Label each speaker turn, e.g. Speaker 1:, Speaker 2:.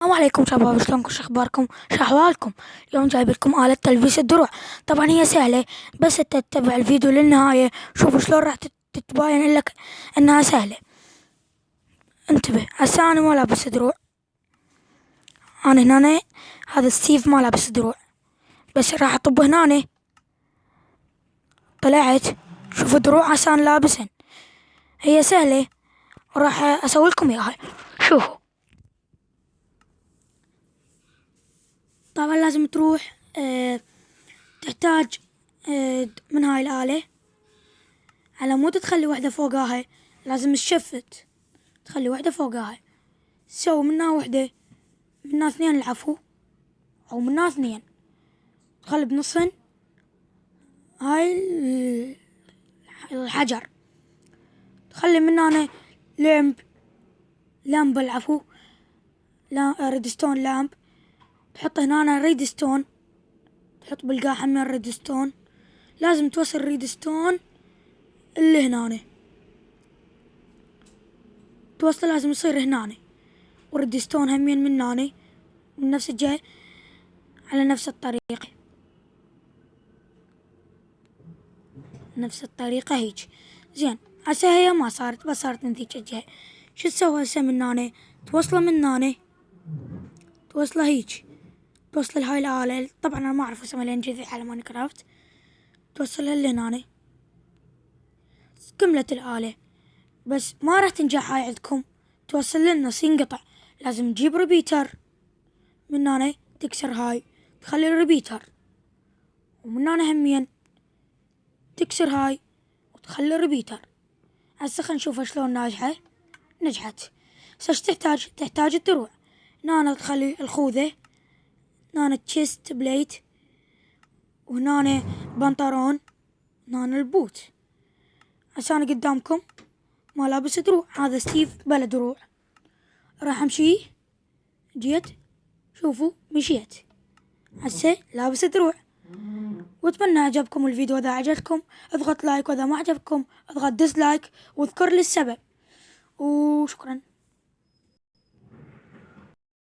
Speaker 1: السلام عليكم شباب، شلونكم؟ شو اخباركم؟ شو احوالكم؟ اليوم جايب لكم آلة تلبيس الدروع. طبعا هي سهلة، بس تتبع الفيديو للنهاية شوفوا شلون راح تتبين لك انها سهلة. انتبه، هسه انا ما لابس دروع. انا هنا هذا ستيف ما لابس دروع، بس راح اطب هنا. طلعت، شوفوا دروع هسه انا لابسن. هي سهلة، راح اسوي لكم اياها. شوفوا، طبعا لازم تروح تحتاج من هاي الآلة. على مود تخلي وحدة فوقاها، لازم تشفت تخلي وحدة فوقاها. تسوي منها وحدة، منها اثنين العفو، أو منها اثنين. تخلي بنصهن هاي الحجر. تخلي من هنا لامب العفو، ريدستون لامب. تحط هنا ريدستون، تحط بالقاع من الريدستون. لازم توصل ريدستون اللي هنا توصل، لازم يصير هنا. والريدستون همين من هنا من نفس الجهة على نفس الطريقة هيج. زين، هسه هي ما صارت، بس صارت من ذيك الجهة. شو تسوي هسه من هنا؟ توصله من هنا، توصله هيج، توصل هاي الآلة. طبعا أنا ما أعرف اسمها لين جذي على ماينكرافت. توصلها لهنا، كملت الآلة. بس ما راح تنجح هاي عندكم، توصل للنص ينقطع. لازم تجيب ريبيتر من هنا، تكسر هاي، تخلي الريبيتر. ومن هنا همين تكسر هاي وتخلي الريبيتر. هسه خلينا نشوف شلون ناجحة. نجحت. هسه ايش تحتاج الدروع. هنا تخلي الخوذة، هنا تشيست بليت، وهنا بنطلون، هنا البوت. هسه انا قدامكم ما لابس دروع، هذا ستيف بلا دروع. راح امشي، جيت، شوفوا مشيت. هسه لابس دروع. واتمنى عجبكم الفيديو. اذا عجبكم اضغط لايك، واذا ما عجبكم اضغط ديسلايك، واذكر لي السبب. وشكرا.